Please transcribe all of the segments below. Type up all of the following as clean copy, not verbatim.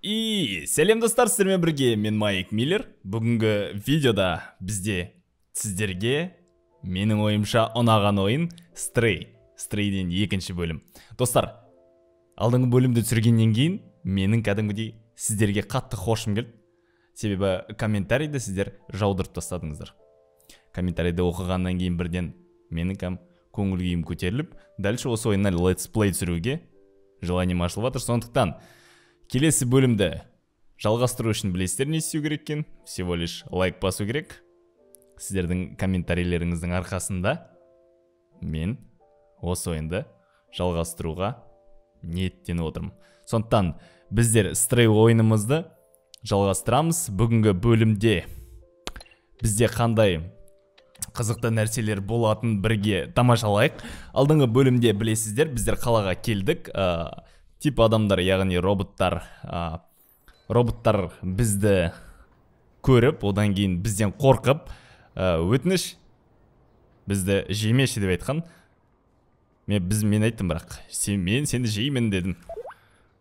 И сәлем достар, сіздермен бірге мен Майк Миллер. Бүгінгі видеода бізде сіздерге менің ойымша ұнаған ойын Стрейден екінші бөлім. Достар, алдыңғы бөлімді түсіргеннен кейін менің кәдімгідей сіздерге қатты хошым келді. Себебі комментарийді сіздер жаудырып тастадыңыздар. Комментарийді оқығаннан кейін бірден менің көңіл күйім көтеріліп, дальше осы ойыннан летсплей түсіруге желанием ашылып жатыр. Сондықтан келесі бөлімді жалғастыру үшін білесіздер не істеу керек екен? Всего лишь лайк басу керек. Сіздердің комментарийлеріңіздің арқасында мен осы ойынды жалғастыруға ниеттеніп отырмын. Сондықтан біздер Стрей ойынымызды жалғастырамыз. Бүгінгі бөлімде бізде қандай қызықты нәрселер болатын бірге тамашалайық. Алдыңғы бөлімде білесіздер, біздер қалаға келдік. Тип адамдар, яғни роботтар бізді көріп, одан кейін бізден қорқып, өтініш бізді жемеші деп айтқан. Мен айттым, бірақ мен сені жеймін дедім.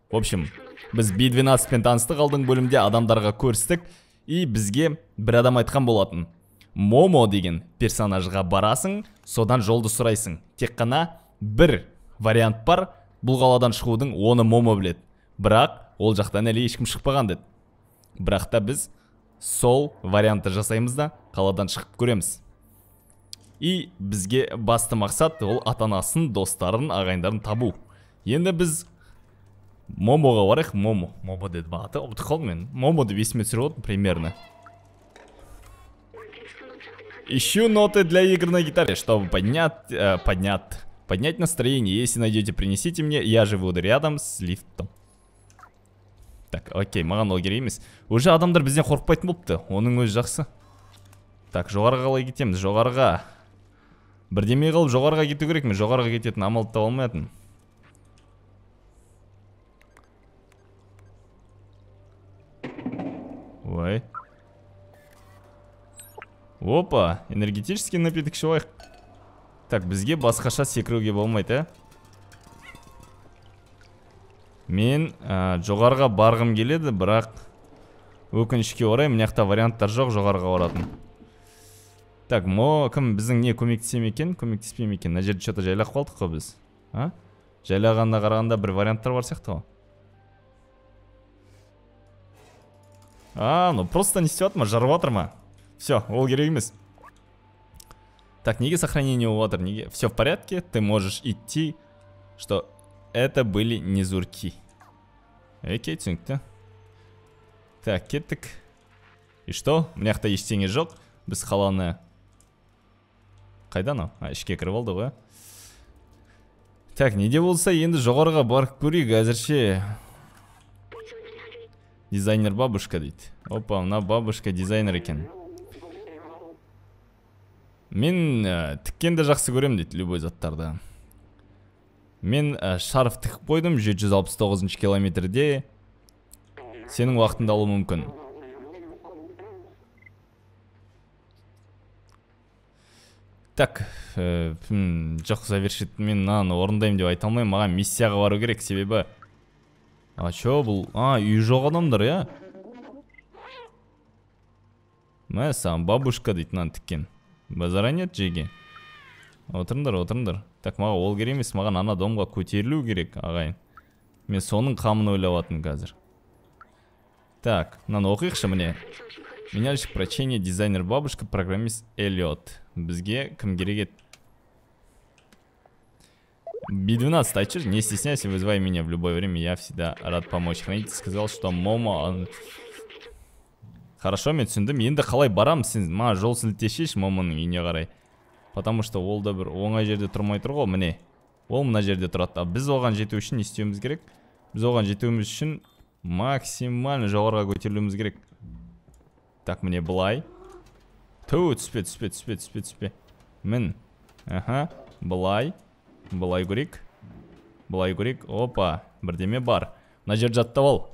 В общем, біз B12 пен таныстық. Алдыңғы бөлімде адамдарға көрістік, и бізге бір адам айтқан болатын: Момо деген персонажға барасың, содан жолды сұрайсың. Тек қана бір вариант бар, бұл қаладан шығудың, оны Момо біледі. Бірақ ол жақтан әлі ешкім шықпаған деді. Бірақ та біз сол вариантты жасаймыз да қаладан шығып көреміз. И бізге басты мақсат ол ата-анасын, достарын, ағайындарын табу. Енді біз Момоға барайық. Момо деді бағаты. Ұмытып қалдым мен. Момо деп есіме түсіріп отырмын примерно. Ищу ноты для игр на гитаре, чтобы поднять настроение. Если найдете, принесите мне. Я живу рядом с лифтом. Так, окей, маған ол керек емес. Уже адамдар бізден қорқпайтын болыпты. Оның өзі жақсы. Так, жоғарыға қалай кетеміз? Жоғарыға. Бірдемей қалып жоғарыға кету керек ме? Жоғарыға кететін амалды таба алмайтын. Ой. Опа, энергетический напиток ішіп. Так, бізге басқаша секіруге болмайды, Мен жоғарыға барғым келеді, бірақ өкінішке орай мынаяқта варианттар жоқ жоғарыға баратын. Так, кім біздің не көмектесем екен, көмектеспейм екен? Мына жерде что-то жайлақ қалдық қой біз. Жайлағанда қарағанда бір варианттар бар сияқты ғой. Ну просто не істеп ма, жарып жатыр ма? Все, ол керек емес. Так, неге сохранение у ватер, неге? Все в порядке, ты можешь идти, что это были не зурки. Окей, түсінікті. Так, кеттік. И что? Мынаяқта ештеңе жоқ. Біз қаланы... Қайдан о? Ішке кіріп алды ғой. Так, неде болса енді жоғарыға барып көрейік әзірше. Дизайнер бабушка дейді. Опа, мына бабушка дизайнер екен. Мен тіккенді жақсы көрем дейді, любой заттарды. Мен шарф тікіп қойдым 769 километрде. Сенің уақытында алу мүмкін. Так, жоқ, завершит. Мен орындаймын деп айта алмаймын. Маған миссияға бару керек, себебі... Чо бұл? Үй жоқ адамдар, я? Мәсам, бабушка дейді тіккен. Базара нет жеге. Отырыңдар. Так, маға ол керек емес, маған ана домға көтерілу керек, ағайын. Мен соның қамын ойлаватын қазір. Так, оқиықшы міне. Меняльщик прочение, дизайнер бабушка, программист Эллиот. Бізге кім керек еді? B12, айтшы, не стесняйся, вызывай меня в любое время, я всегда рад помочь. Хранитель сказал, что Момо... Хорошо, мен түсіндім. Енді қалай барам, сен жол сілтешеш Момоның үйіне қарай. Потому что ол да бір оңай жерде тұрмай тұр ғой, міне. Ол мына жерде тұрады. Біз оған жету үшін не істеуіміз керек? Біз оған жетуіміз үшін максимально жоғарыға көтерілуіміз керек. Так, міне былай. Түспе. Мін. Былай көрек. Опа, бірдеме бар. Мына жер жаттап ал.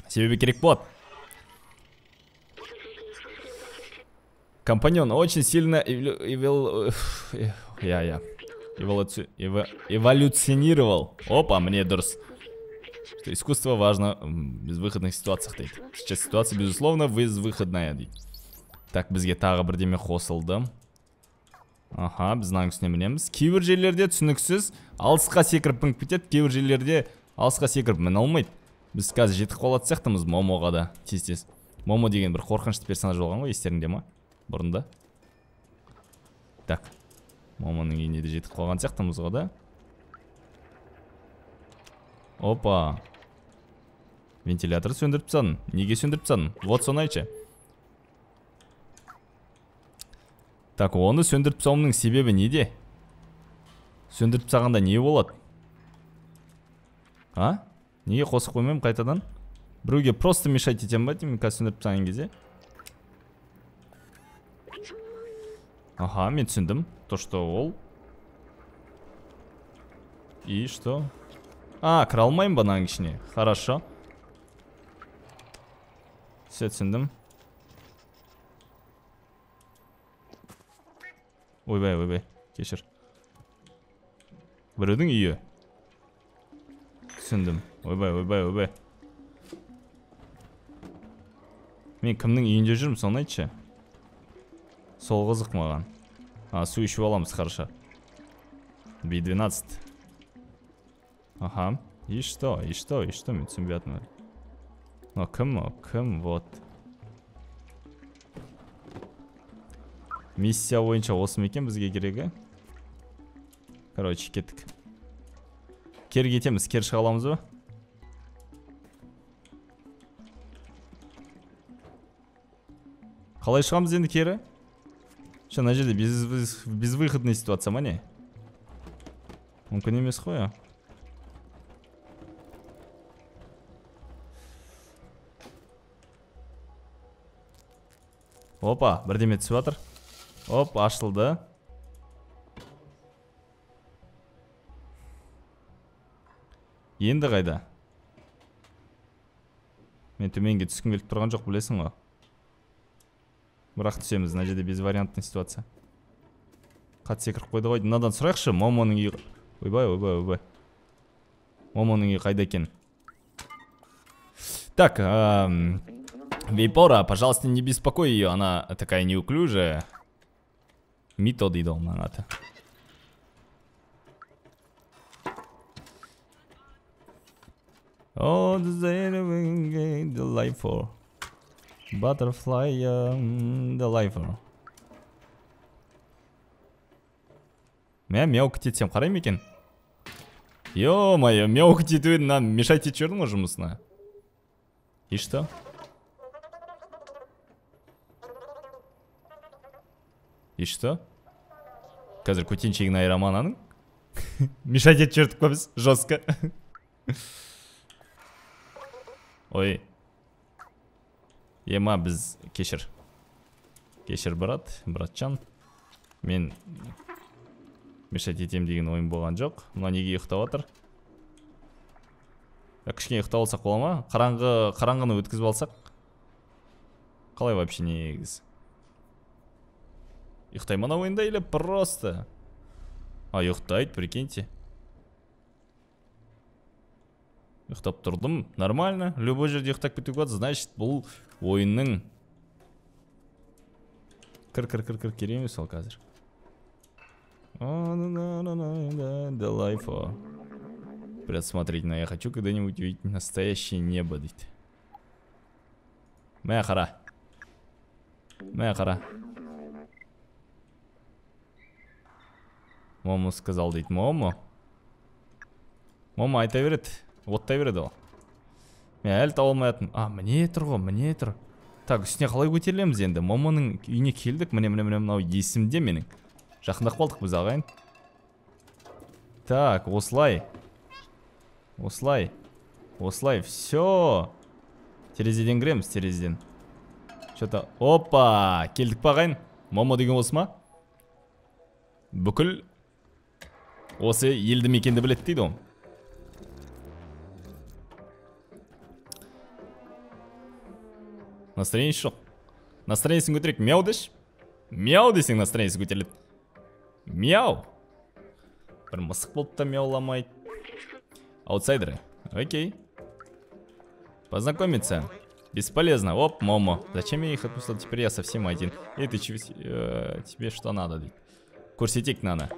Себебі керек болады. Компаньон очень сильно эволюционировал. Опа, мне дұрыс. Что искусство важно в безвыходных ситуациях дейді. Сейчас ситуация, безусловно, безвыходная дейді. Так, бізге тағы бірдеме қосылды. Аха, біз мынаның үстіне мінеміз. Кейбір жерлерде түсініксіз алысқа секіріп мініп кетеді, кейбір жерлерде алысқа секіріп міне алмайды. Біз қазір жетіп қалатын сияқтымыз Момоға да тез-тез. Момо деген бір қорқынышты персонаж болған ғой, естеріңде ма? Бұрында. Так. Момоның үйіне де жетіп қалған сияқтымыз ғой да. Опа. Вентиляторды сөндіріп тастадың. Неге сөндіріп тастадың? Вот соны айтшы. Так, оны сөндіріп тастауымның себебі неде? Сөндіріп тастағанда не болады? А? Неге қосып қоймаймын қайтадан? Біреуге просто мешать етем ба деймін, қазір сөндіріп тастаған кезде? Ага, мен түсіндім. То, что ол. И что? А, кіре алмаймын ба мынаның ішіне? Хорошо. Все түсіндім. Ойбай, кешір. Біреудің үйі. Түсіндім. Ойбай. Мен кімнің үйінде жүрмін, соны айтшы. Сол қызық маған. А, су ішіп аламыз, хорошо. B12. Ага. И что, мен түсінбей атмын. Кім, вот. Миссия бойынша осы мекен бізге керегі. Короче, кеттік. Кері кетеміз, кері шыға аламыз ба? Қалай шығамыз енді кері? Мына жерде безвыходный ситуация ма не? Мүмкін емес қой. Опа, бірдеме түсіп жатыр. Оп, ашылды. Енді қайда? Мен төменге түскім келіп тұрған жоқ, білесің ғой. Бірақ түсеміз, мына жерде безвариантный ситуация. Қат секіріп қойды ғой. Мынадан сұрайықшы, Момоның үйі. Ойбай. Момоның үйі қайда екен? Так, Вейпора, пожалуйста, не беспокой ее, она такая неуклюжая. Мито дейді ол маңаты. Oh, the life for butterfly, the life for. Мен мяукать етсем қарай ма екен? Ё-моё, мяукать етуін нам мешать етіп жүрдің ғой жұмысына. И что? И что? Қазір көтеншегін айырама ананың? Мешать етіп жүрдік па біз? Жестко. Ой. Ема, біз кешір. Кешір, братчан. Мен мешать етем деген ойым болған жоқ. Мұна неге ұйықтап отыр? Кішкене ұйықтап алсақ бола ма? Қараңғыны өткізіп алсақ? Қалай вообще негіз? Ұйықтай мана ойында или просто? А, ұйықтайды, прикиньте. Ұйықтап тұрдым, нормально. Любой жерде ұйықтап кетуге болады, значит, бұл ойынның кір керемес ол қазір. The life. Предсмотрительно, я хочу когда-нибудь увидеть настоящее небо. Мә қара. Момо сказал дейді. Момо айта береді. Оттай береді ол. Мен әлі таба алмайатым. А, міне тұр ғой, міне тұр. Так, үстіне қалай көтерілеміз енді? Момоның үйіне келдік. Міне мынау есімде менің. Жақындақ болдық біз ағайын. Так, осылай. Все. Терезеден кіреміз, терезеден. Что-то... Опа! Келдік па ағайын? Момо деген осы ма? Бүкіл осы елді мекенді білет дейді ол. Настроение жоқ. Настроениесін көтерек. Мяу деш? Мяу десең настроениесі көтеріледі. Мяу. Бір мысық болып та мяуламайды. Аутсайдеры. Окей. Познакомиться. Бесполезно. Оп, Момо. Зачем я их отпустил? Теперь я совсем один. Эй, ты тебе что надо? Курсетик надо.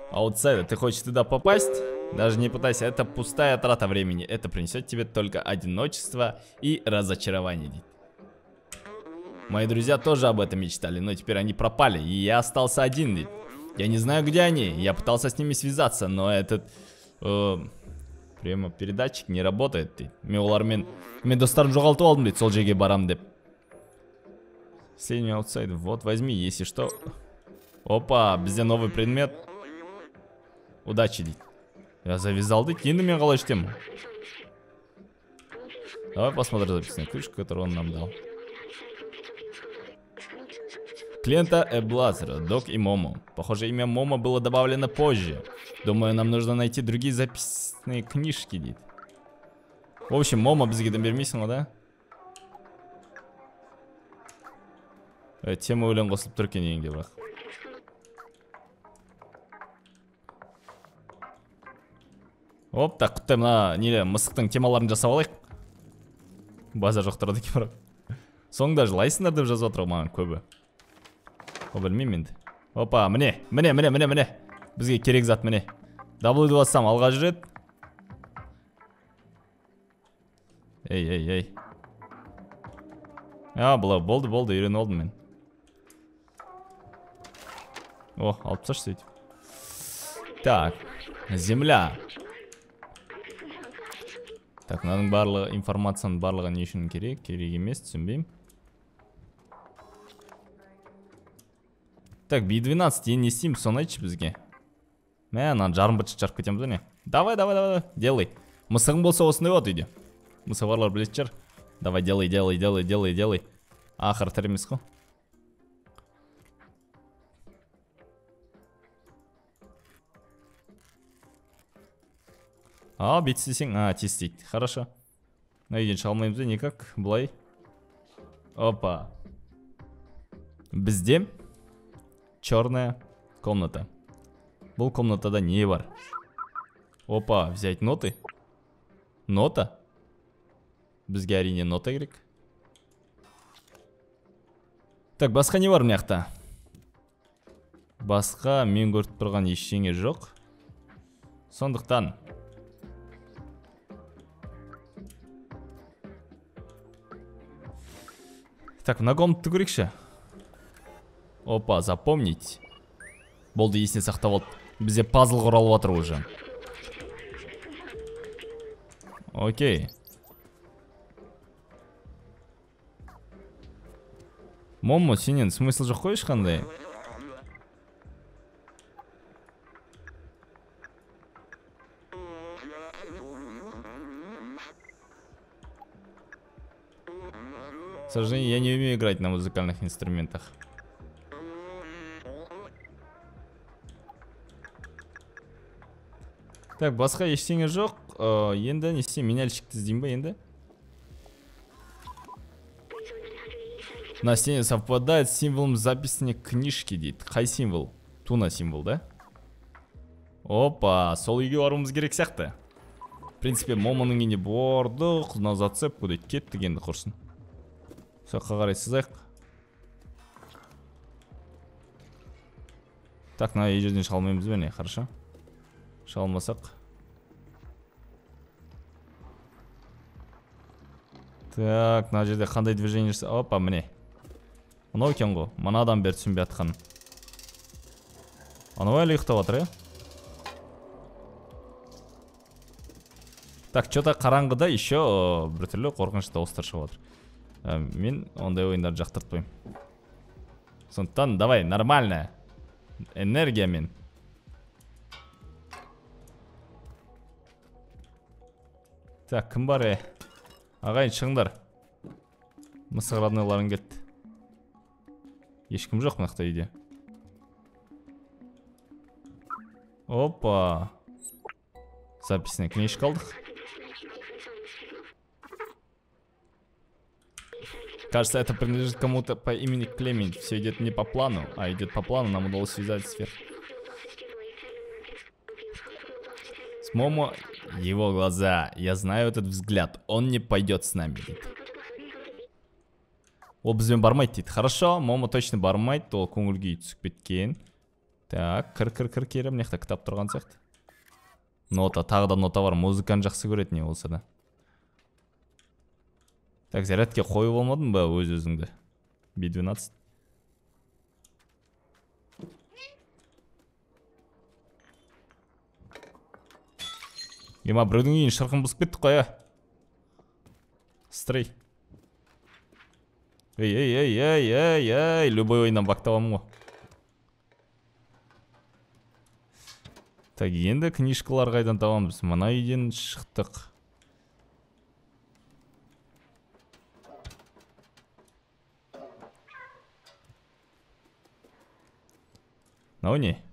Аутсайдер. Ты хочешь туда попасть? Даже не пытайся. Это пустая трата времени. Это принесет тебе только одиночество и разочарование. Мои друзья тоже об этом мечтали, но теперь они пропали, и я остался один. Я не знаю, где они. Я пытался с ними связаться, но этот прямо передатчик не работает. Мен олармен достарын жоғалтып алдым дейді, сол жерге барам деп. Синий аутсайд. Вот, возьми, если что. Опа, бізде новый предмет. Удачи дейді. Я завязал дейді. Енді мен қалай штем? Давай посмотрим записанную крышку, которую он нам дал. Клиента Эблазера, Док и Момо. Похоже, имя Момо было добавлено позже. Думаю, нам нужно найти другие записные книжки, дит. В общем, Момо бізге бермейсің, да? Тема өлең қосылып тұр екен еңге бірақ. Оп, так, құттай мына неле мысықтың темаларын жасап алайық. База жоқ тұрады екен бірақ. Соңында жылайсыңдар деп жазып отыр маған көбі. О, білмеймін енді. Опа, міне. Бізге керек зат міне. W бассам алға жүреді. Ей. Бұлай болды, үйрен олдым мен. О, алып тасташы сөйтіп. Так, земля. Так, мынаның барлығы информацияның барлығы не үшін керек? Керек емес, түсінбеймін. Так, B12 енді не істейміз, соны айтшы бізге. Мә, анан жарым бытшық жарып кетеміз, не? Давай, делай. Мысығың болса осындай от үйде. Мысығы барлар білет жар. Давай, делай. Ақыр тіреміз қо. Бет істесең, тез істейді. Хорошо. Үйден шалмаймыз, никак, бұлай. Опа. Бізде черная комната. Бұл комнатада не бар? Опа, взять ноты. Нота? Бізге әрине нота керек. Так, басқа не бар мыяқта? Басқа мен көріп тұрған ештеңе жоқ. Сондықтан так, мына комнатты көрейікші. Опа, запомнить. Болды, есіне сақтап алды. Бізде пазл құралып отыр уже. Окей. Момо, сенен смысл жоқ қой ешқандай. К сожалению, я не умею играть на музыкальных инструментах. Так, басқа ештеңе жоқ. Енді не істеймін, меняльщикті іздеймін ба енді? На стене совпадает с символом записанной книжки, дейді. Қай символ? Туна символ, да? Опа, сол үйге баруымыз керек сияқты. В принципе, Момоның үйіне бардық, на зацепку дейді. Кеттік енді құрсын. Соққа қарай сызайық. Так, мына жерден шалмаймыз ба не? Хорошо. Шалмасақ. Так, мына жерде қандай движение жасап. Опа, міне. Мынау екен ғой. Мына адам бері түсінбей атқан. Анау әлі ұйықтап жатыр, Так, что-то қараңғыда еще біртүрлі қорқынышты дауыстар шығып жатыр. Мен ондай ойындарды жақтыртпаймын. Сондықтан, давай, нормально. Энергиямен. Так, кім бар, Ағайын, шығыңдар. Мысық роднойларың кетті. Ешкім жоқ мынақта үйде. Опа. Записная книжка алдық. Кажется, это принадлежит кому-то по имени Клемент. Все идет не по плану, а идет по плану. Нам удалось связать сфер. С Момо Его глаза. Я знаю этот взгляд. Он не пойдет с нами, дейді. Ол бізбен бармайды, дейді. Хорошо, Момо точно бармайды. Ол көңілге түсіп кеткен. Так, кір кері. Мына жақта кітап тұрған сияқты. Нота, тағы да нота бар. Музыканы жақсы көреді не болса да. Так, зарядке қойып болмадың ба өз-өзіңді? B12. Ема, біреудің үйін шырқын бұзып кеттік қой, Стрей. Эй, любой ойыннан бақтавамын ғой. Так, енді книжкалар қайдан табамыз? Мына үйден шықтық. Мынау не?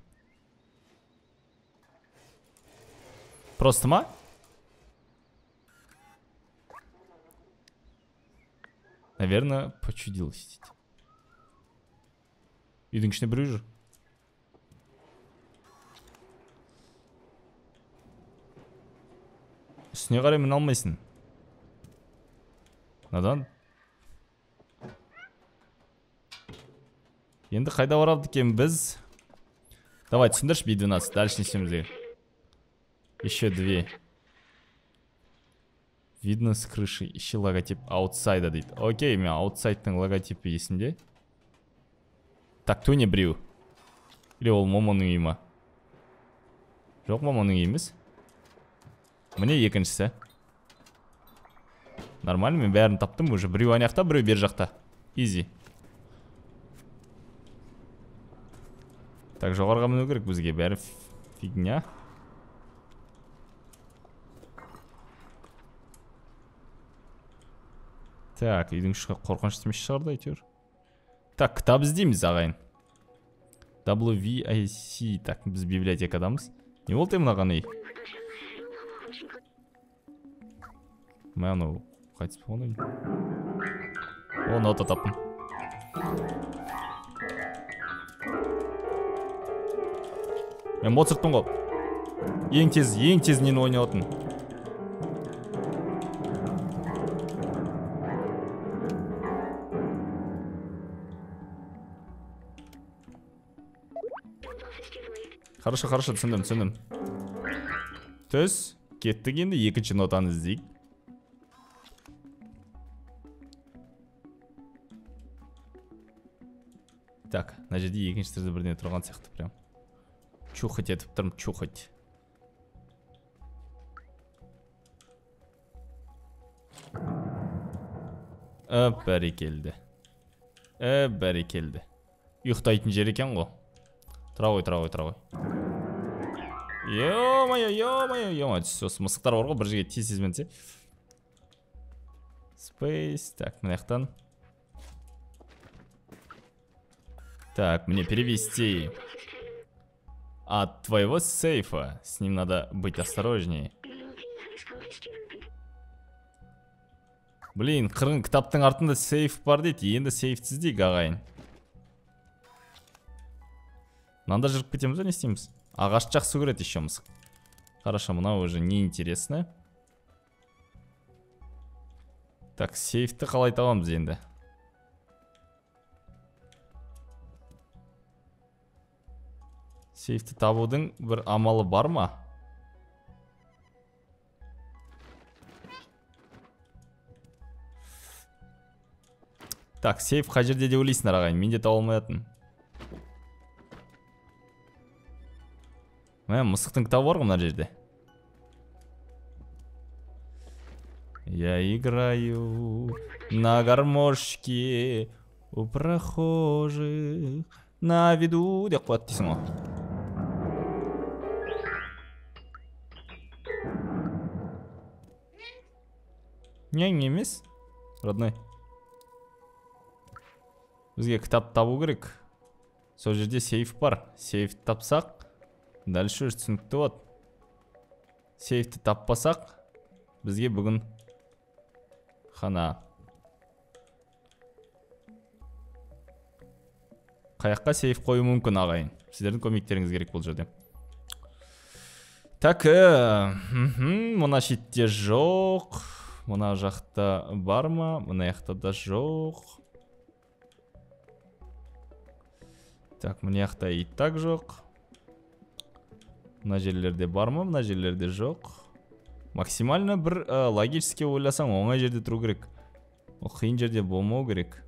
Просто ма? Наверное, почудилось. Үйдің ішінде біреу жүр. Үстіне қарай міне алмайсың. Надан? Енді қайда барады екен біз? Давай, түсіндірші B12. Дальше несеміз. Еще 2. Видно с крыши. Ищи логотип аутсайда, дейді. Окей, мен аутсайдтың логотипі есімде. Так, ту не біреу. Или ол Момоның үйі ма? Жоқ, Момоның үйі емес. Міне екіншісі. Нормально, мен бәрін таптым уже. Біреу анаяқта, біреу бер жақта. Изи. Так, жоғарға міну керек бізге. Бәрі фигня. Так, үйдің іші қорқынышты емес шығарды әйтеуір. Так, кітап іздейміз ағайын. WVIC. Так, біз библиотекадамыз. Не болды мынаған үй? Мәну, қайтыс болған үй. О, нота таптым. Мен Моцарттың ғой. Ең тез нені ойнауатын. Хорошо, түсіндім. Төс, кеттік енді екінші нотаны іздейік. Так, мына жерде екінші түрде бірдеңе тұрған сияқты прям. Чухать етіп тұрмын, чухать. Бәрекелді. Ұйықтайтын жер екен ғой. Тұра ғой. Ё-моё. Осы мысықтар бар ғой, бір жерге тез-тезменсе. Space. Так, мына жақтан. Так, мне перевести. От твоего сейфа. С ним надо быть осторожнее. Блин, қырын кітаптың артында сейф бар дейді. Енді сейфті іздейік ағайын. Мынанда жүріп кетеміз, не істейміз? Ағаш жақсы көреді еще мысық. Хорошо, мынау уже неинтересно. Так, сейфті қалай табамыз енді? Сейфті табудың бір амалы бар ма? Так, сейф қай жерде деп ойлайсыңдар ағайын? Мен де таба алмайтын. Мысықтың кітабы бар ғой мына жерде. Я играю на гармошке у прохожих на виду деп қояды дейсің ғой. Нең емес, родной. Бізге кітап табу керек. Сол жерде сейф бар. Сейфті тапсақ, дальше түсінікті болады. Сейфті таппасақ, бізге бүгін қана. Қаяққа сейф қою мүмкін ағайын? Сіздердің көмектеріңіз керек бұл жерде. Так, мына шетте жоқ. Мына жақта бар ма? Мына жақта да жоқ. Так, мына жақта и так жоқ. Мына жерлерде бар ма? Мына жерлерде жоқ. Максимально бір логически ойласаң оңай жерде тұру керек. Ол қиын жерде болмау керек.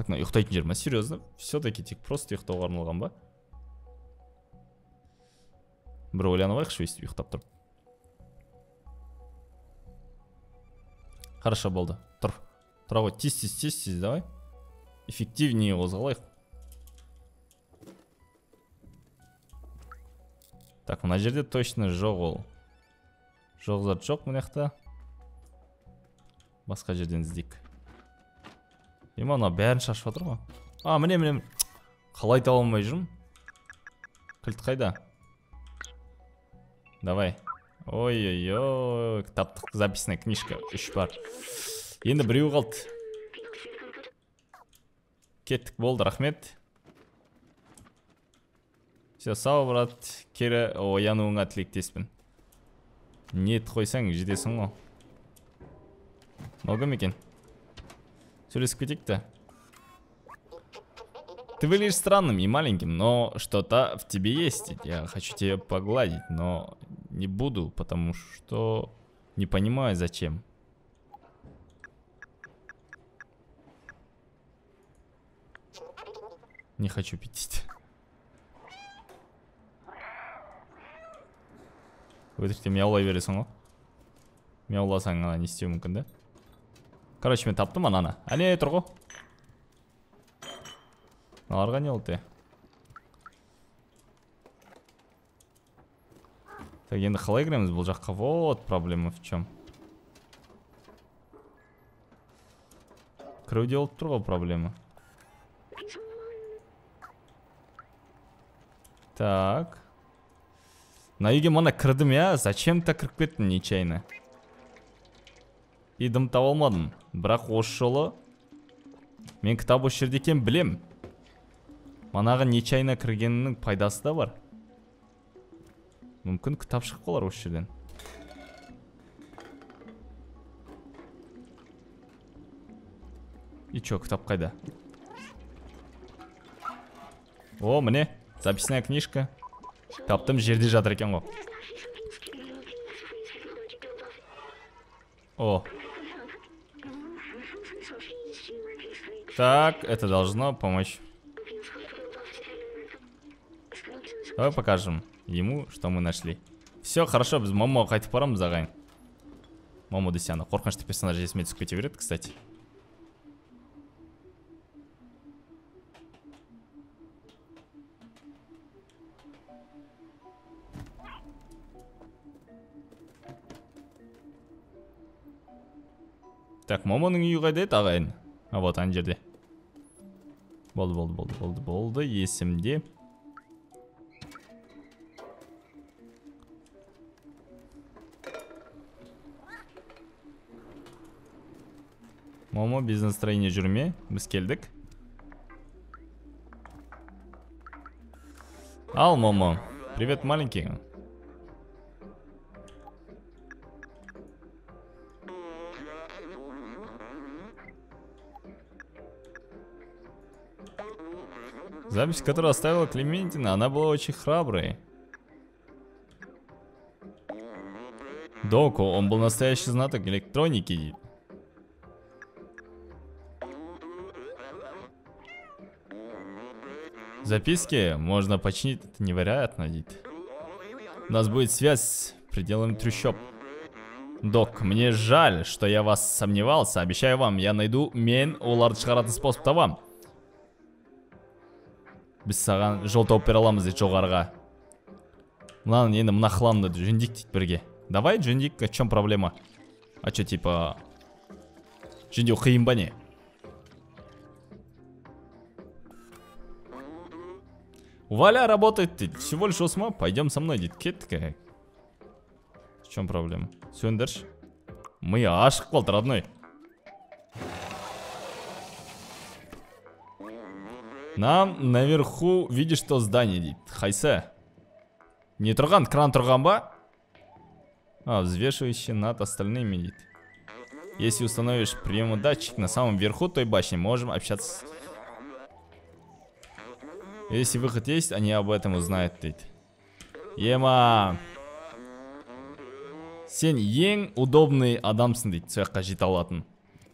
Так, мына ұйықтайтын жер ма? Серьезно? Все-таки тек просто ұйықтауға арналған ба? Бір ойланып алайықшы, өйстіп ұйықтап тұрып. Хорошо болды. Тұр. Тұра ғой, тез, давай. Эффективнее қозғалайық. Так, мына жерде точно жоқ ол. Жоқ зат жоқ мына жақта. Басқа жерден іздейік. Ана бәрін шашып жатыр ма? Міне. Қалай таба алмай жүрмін? Кілт қайда? Давай. Ой-ой-ой, кітаптық записная книжка 3 бар. Енді біреу қалды. Кеттік, болды, рахмет. Все, сау, брат. Кері оянуыңа тілектеспін. Ниет қойсаң, жетесің ғой. Много мекен? Сөйлесіп кетейік-то. Ты выглядишь странным и маленьким, но что-то в тебе есть. Я хочу тебя погладить, но не буду, потому что не понимаю, зачем. Не хочу пить. Өтірікте мяулай бересің ғой. Мяуласаң не істеу мүмкін, да? Короче, мен таптым ананы. Әне, тұр ғой. Аларға не олды? Так, енді қалай кіреміз бұл жаққа? Вот проблема в чем. Кіруде олып тұр ғой проблема. Так. На үйге мана кірдім, я? Зачем-то кіріп кеттім нечайно. И дым таба алмадым. Бірақ осы жолы мен кітап осы жерде екен білем. Манағы нечайно кіргенінің пайдасы да бар. Мүмкін кітап шығып қалар осы жерден. И чё, кітап қайда? О, міне, записная книжка. Таптым, жерде жатыр екен ғой. О. Так, это должно помочь. Давай покажем ему, что мы нашли. Все, хорошо, біз Момо қайтып барамыз ағайын. Момо десяны. Қорқынышты персонаж есіме түсіп кете береді, кстати. Так, Момоның үйі қайда еді ағайын? Вот, ана жерде. Болды, есімде. Момо, без настроения жүрме. Біз келдік. Ал, Момо. Привет, маленький. Запись, которую оставила Клементина, она была очень храброй. Доку, он был настоящий знаток электроники. Записки можно починить, это невероятно, Дит. У нас будет связь с пределами трущоб. Док, мне жаль, что я вас сомневался. Обещаю вам, я найду мен оларды шығаратын способ табам. Біз саған жол тауып бере аламыз дейді жоғарыға. Мынаны енді мына хламды жөндейік дейді бірге. Давай жөндейік, о чем проблема? А что, типа... Жөндеу қиын ба не? Валя работает, ты всего лишь осма, пойдем со мной, дейді. Кеттік. В чем проблема? Сөндірші. Мы ашық қалды, родной. Нам наверху видишь то здание дейді. Қайсы? Не тұрған? Кран тұрған ба? Взвешивающий над остальными дейді. Если установишь приемодатчик на самом верху той башни, можем общаться. Если выход есть, они об этом узнают дейді. Ема. Сен ең удобный адамсың дейді, сояққа жете алатын.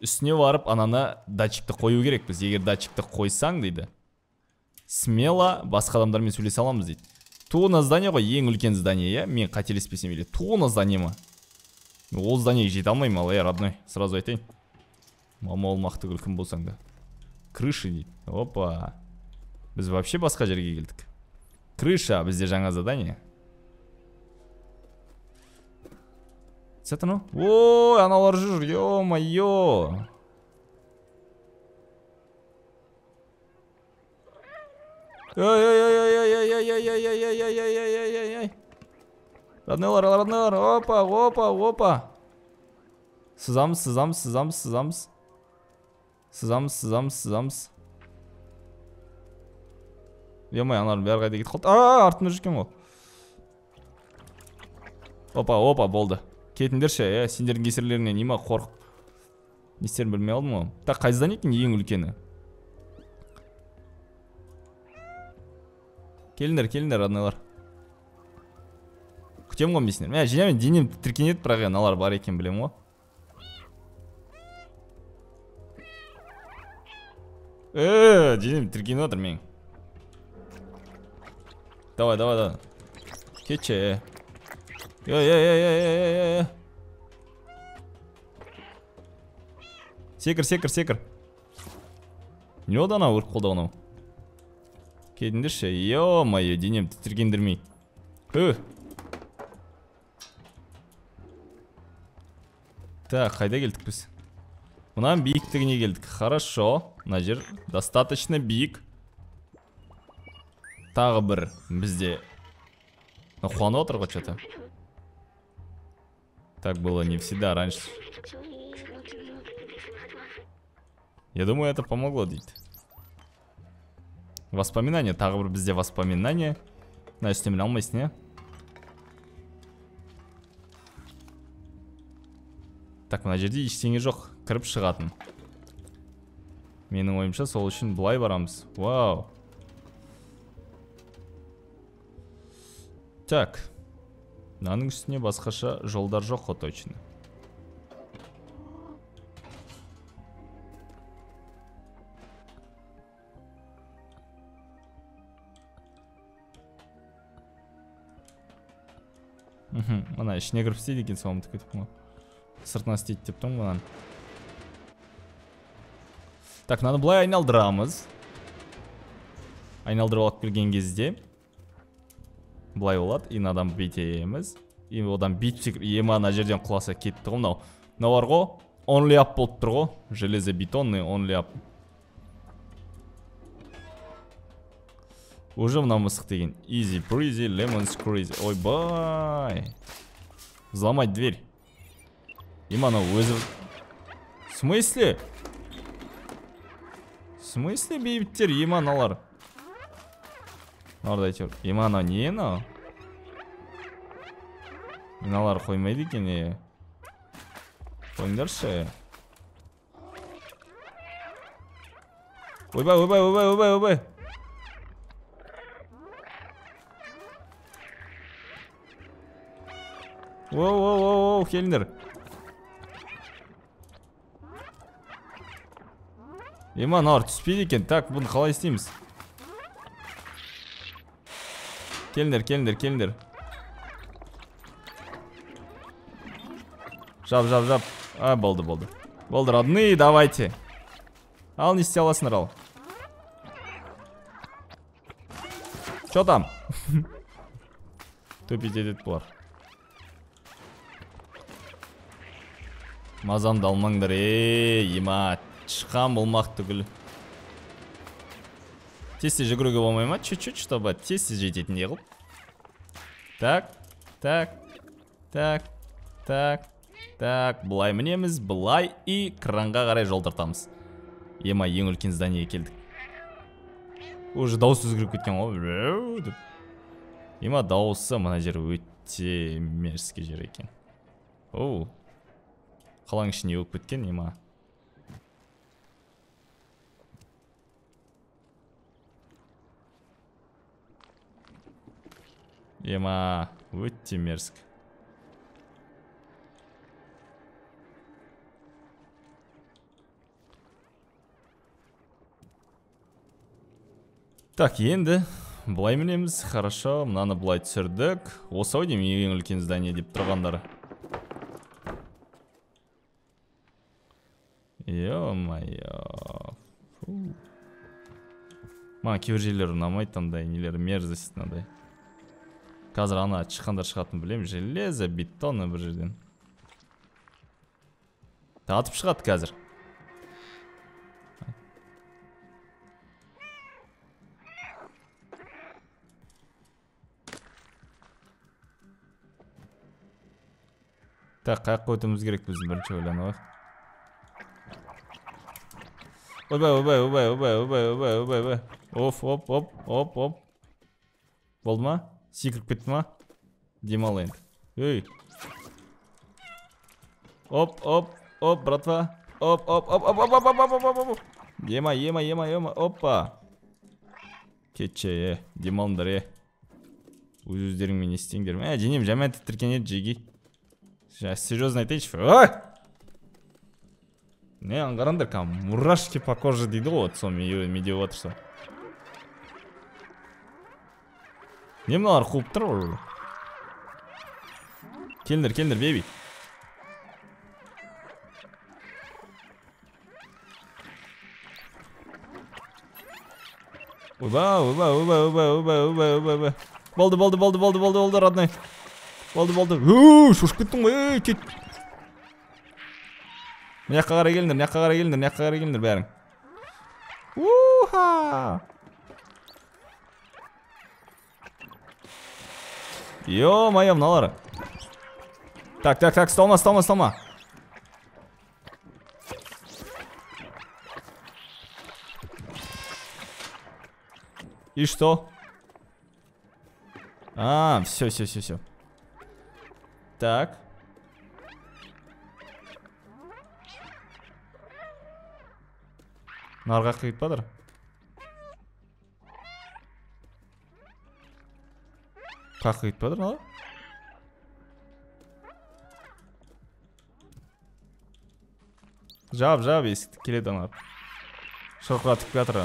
Үстіне барып, ананы датчикті қою керекпіз. Егер датчикті қойсаң дейді, смело басқа адамдармен сөйлесе аламыз дейді. Ту на здание ғой, ең үлкен здание, я? Мен қателеспесем или ту на здание ма? Ол зданиеге жете алмаймын, ал, родной, сразу айтайын. Мама ол мақты күлкім болсаң да. Крыша дейді. Опа. Біз вообще басқа жерге келдік. Крыша, бізде жаңа задание. Сәті ну? Ой, аналар жүр, ё-майё. Ой-ой-ой-ой-ой-ой-ой-ой-ой-ой-ой-ой-ой-ой-ой-ой-ой. Родныйлар, опа. Сызамыз. Ё-май, аналар бәрі қайда кетіп қалды. Артында жүрген ғой. Опа, болды. Кетіндерші, сендердің кесірлеріне нема қорқып. Не істерін білмей алдым ғой. Так, қай здание екен ең үлкені? Келіндер, родныйлар. Күтем ғой месінер. Мен жинемен денем тіркенеді, бірақ аналар бар екен білем ғой. Денем тіркеніп отыр мен. Давай. Кетші. Секір. Не одан ау ұрып қолда онау? Кетіндерші, ё-майо, денем тіркендірмей. Так, қайда келдік біз? Мұнан биіктігіне келдік. Хорошо, мына жер достаточно биік. Тағы бір бізде қуанып отыр ғой что-то. Так было не всегда раньше. Я думаю, это помогло дейді. Воспоминания, тағы бір бізде воспоминания. Мына үстемін алмайсың, не? Так, мына жерде ештеңе жоқ, кіріп шығатын. Менің ойымша сол үшін бұлай барамыз. Вау. Так. Мынаның үстіне басқаша жолдар жоқ қой точно. Мына ішіне кіріп істейді екен, соны ұмытып кетіппін ғой. Сыртынан істейді деп тұрмын мынаны. Так, мынаны былай айналдырамыз. Айналдырып алып келген кезде былай болады, и мынадан бүйтеміз. И одан бүйтсек, ема ана жерден құласа кетті ғой мынау. Мынау бар ғой, only up болып тұр ғой. Железобетонный only up. Уже мына мысық деген. Easy breezy, lemon squeezy. Ойбай. Взломать дверь. Ема анау өзі... В смысле? В смысле бейбіттер, ема аналар? Нарда айтыр. Ема анау не анау? Мыналар қоймайды екен, қойыңдаршы. Ойбай. Оу, келіңдер. Ема нар түспейді екен. Так, бұны қалай істейміз? Келіңдер. Жап. Болды. Болды, родные, давайте. Ал, не істей аласыңдар, ал. Чо там? Төпет етеді бұлар. Мазамды алмаңдар, ема. Шыққан болмақ түгіл. Тесте жүгіруге болмай ма? Чуть-чуть, чтобы тесте жететін де қылып. Так, бұлай мінеміз, бұлай и кранға қарай жол тартамыз. Ема, ең үлкен зданиеге келдік. Уже дауыс өзгеріп кеткен ғой деп. Ема дауысы мына жер өте мерзкі жер екен. Оу. Қалаң ішіне өп кеткен ема. Ема өте мерзкі. Так, енді былай мінеміз. Хорошо, мынаны былай түсірдік. Осы ау деймін ең үлкен здание деп тұрғандары. Ё-майо. Маған кейбір жерлер ұнамайды, андай нелер мерзість мынандай. Қазір ана шыққандар білем, железо, бетон бір жерден. Атып шығады қазір. Так, қаяққа өтіміз керек біздің бірінші ойланы ғой. Ойбай. Оп. Болды ма? Секіріп кетті ма? Демал енді. Өй. Оп, братва. Оп. Ема. Опа. Кетші, демалыңдар, Өздеріңмен не істеңдер. Денем жаман тітіркен еді, жеги. Серьезно айтайыншы. Ой! Не, аңғараңдар, мурашки по коже дейді ғой, сол не деп отырса. Не мыналар қуып тұр? Келдір, бейби. Ойбай. Болды, родной. Болды. Шошып кеттің ғой, кет. Мыняққа қарай келіңдер бәрің. Уха! Ё-майо, мыналары. Так, столма. И что? Все. Так. Нарға қиып бадыр? Қақ қиып бадыр, нала? Жап, есікті келеді аңап. Шырқыратып кетір.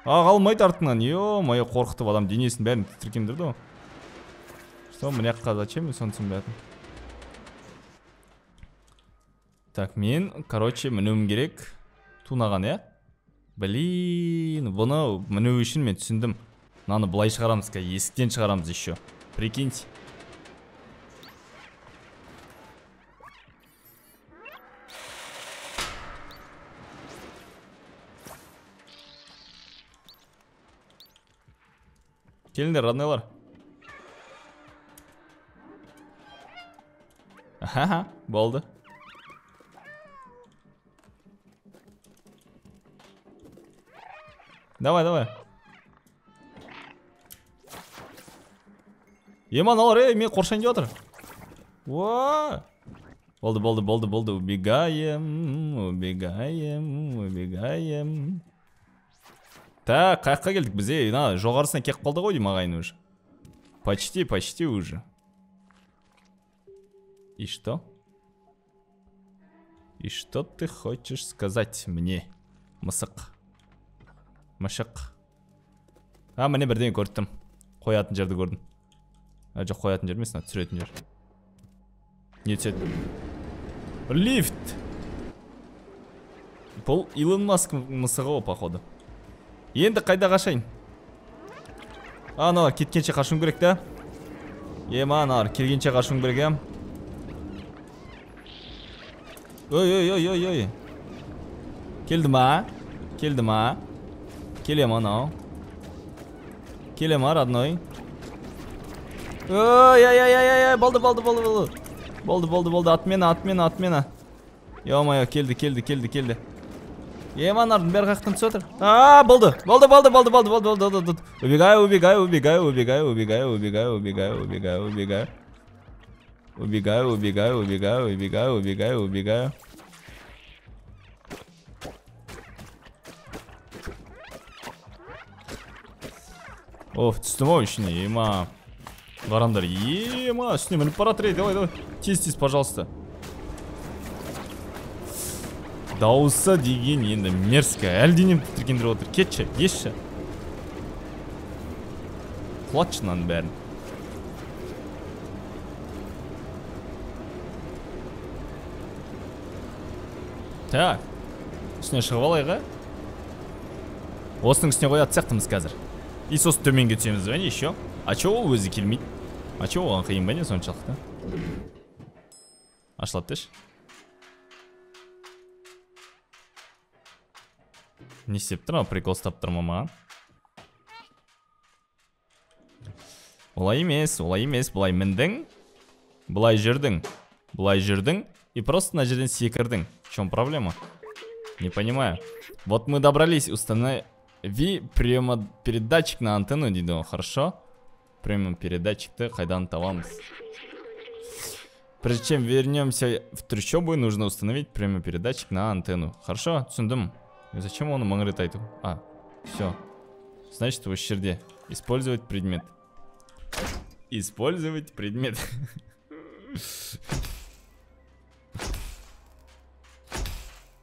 Қалмайды артынан. Ё-майо, қорқытып адам денесін бәрін тітіркендірді о. Что, мыняққа зачем мен соны түсінбедім? Так, мен, мінуім керек. Тунаған, Блин, бұны міну үшін мен түсіндім. Наны бұлай шығарамыз, есіктен шығарамыз еще. Прикиньте. Келіңдер, роднойлар. Аха, болды. Давай. Еман алар, мен қоршайын деп отыр. Болды. Убегаем. Так, қаяққа келдік біз, жоғарысына кеп қалды ғой дейм ағайын уже. Почти уже. И что? И что ты хочешь сказать мне, мысық? Машық. Міне бірден көрдім. Қоятын жерді көрдім. Жоқ, қоятын жер емес, түсіретін жер. Не түседі? Лифт! Бұл Илон Маск мысығы о, походу. Енді қайда қашайын? Аналар кеткенше қашуым керек та. Аналар келгенше қашуым керек. Ой. Келді ма? Келем анау. Келем родной. Ой, болды. Отмена. Ё-майо, келді. Нардың бәрі қаяқтан түсіп жатыр. Болды. Убегаю. Түстім ау ішіне, ема. Барандар, ема, үстіне мініп баратыр ей, давай. Тез, пожалуйста. Дауысы деген енді мерзкі, әлденем тітіргендір отыр. Кетші, ешші. Құлатшынан бәрін. Так, үстіне шығып алайға. Осының үстіне қояды сияқтымыз қазір. И сосын төменге түсеміз бәне, еще. А чё ол өзі келмейді? А чё оған қиын бәне соншалықты? Ашылады деші. Не істеп тұр, прикол ұстап тұр ма маған? Олай емес, былай міндің, былай жүрдің, и просто на жерден секірдің. В чем проблема? Не понимаю. Вот мы добрались, установи прямопередатчик на антенну, дейді, хорошо? Прямопередатчикті қайдан табамыз? Прежде чем вернемся в трущобы, нужно установить прямопередатчик на антенну. Хорошо, түсіндім. Зачем оны мың рет айту? Все. Значит, осы жерде. Использовать предмет.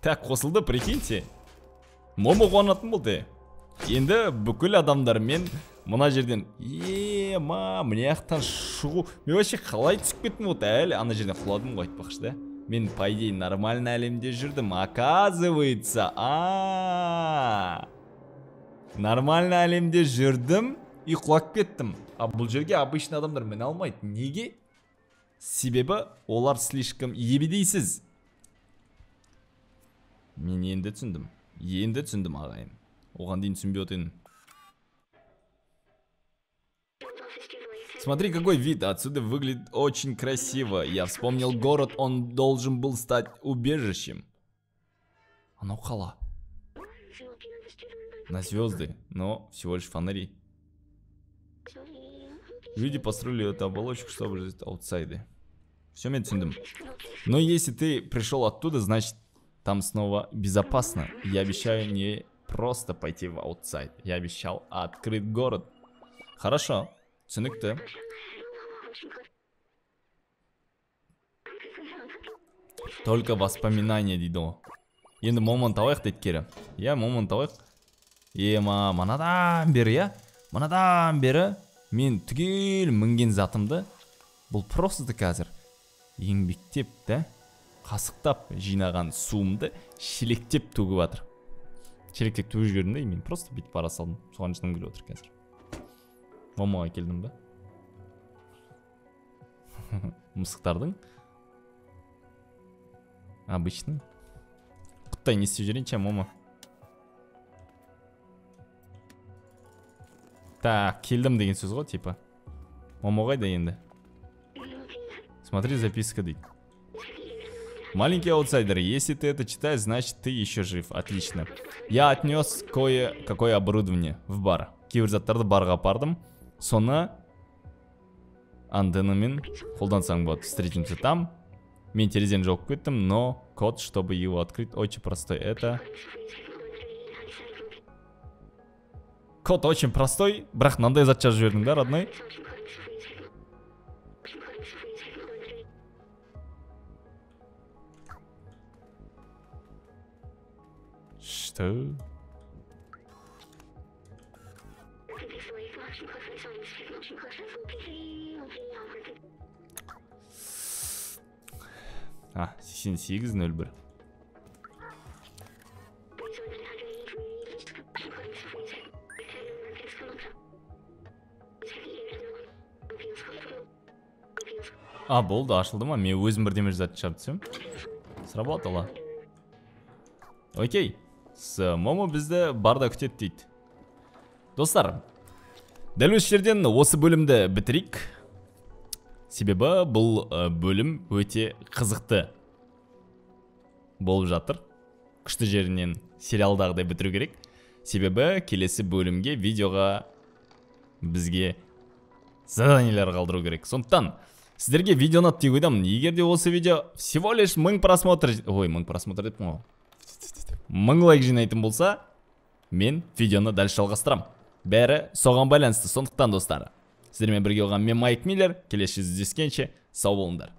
Так, қосылды, прикиньте. Момо қуанатын болды. Енді бүкіл адамдармен мына жерден мына жақтан шығу. Мен вообще қалай түсіп кеттім вот әлі ана жерден құладым ғой айтпақшы да. Мен по идее нормальный әлемде жүрдім. Оказывается, нормальный әлемде жүрдім и құлап кеттім. Бұл жерге обычный адамдар міне алмайды. Неге? Себебі олар слишком ебедейсіз. Мен енді түсіндім ағайын. Оған дейін түсінбей отын. Смотри, какой вид, отсюда выглядит очень красиво. Я вспомнил город, он должен был стать убежищем. Оно қала. На звезды, но всего лишь фонари. Люди построили эту оболочку, чтобы жить аутсайды. Все, мен түсіндім. Но если ты пришел оттуда, значит, там снова безопасно. Я обещаю не просто пойти в аутсайд. Я обещал открыть город. Хорошо. Түсінікті. Только воспоминания дейді ғой. Енді момент алайық дейді кері. Момент алайық. Манадан бері мен түгел мінген затымды бұл просто қазір еңбектеп та қасықтап жинаған суымды шелектеп төгіп жатыр. Шелектеп төгіп жібердім де, мен просто бүйтіп бара салдым. Соған жыным келіп отыр қазір. Момоға келдім бе? Мысықтардың обычный. Құттай не істеп жүрейінші, момо. Так, келдім деген сөз ғой, типа. Момо қайда енді? Смотри, записка дейді. Маленький аутсайдер, если ты это читаешь, значит ты еще жив. Отлично. Я отнес кое-какое оборудование в бар. Кейбір заттарды барға апардым. Соны антеннамен қолдансаң болады. Встретимся там. Мен терезені жауып кеттім, но код, чтобы его открыть, очень простой. Это... Код очень простой. Бірақ мынандай зат жазып жібердің да, родной? Что? А, 8801. А, болды, ашылды ма? Мен өзім бірдеме жазатын шығарып түсем. Сработало. Окей. Момо бізді барда күтеді дейді. Достар, дәл осы жерден осы бөлімді бітірейік. Себебі бұл бөлім өте қызықты болып жатыр. күшті жерінен сериалдағыдай бітіру керек. Себебі келесі бөлімге видеоға бізге заданиялар қалдыру керек. Сондықтан сіздерге видео ұнады деп ойдамын. Егер де осы видео всего лишь 1000 просмотр, 1000 просмотр деппін ғой. 1000 лайк жинайтын болса, мен видеоны дәл жалғастырамын. Бәрі соған байланысты. Сондықтан достар, сіздермен бірге болған мен Майк Миллер. Келесі жүздескенше сау болыңдар.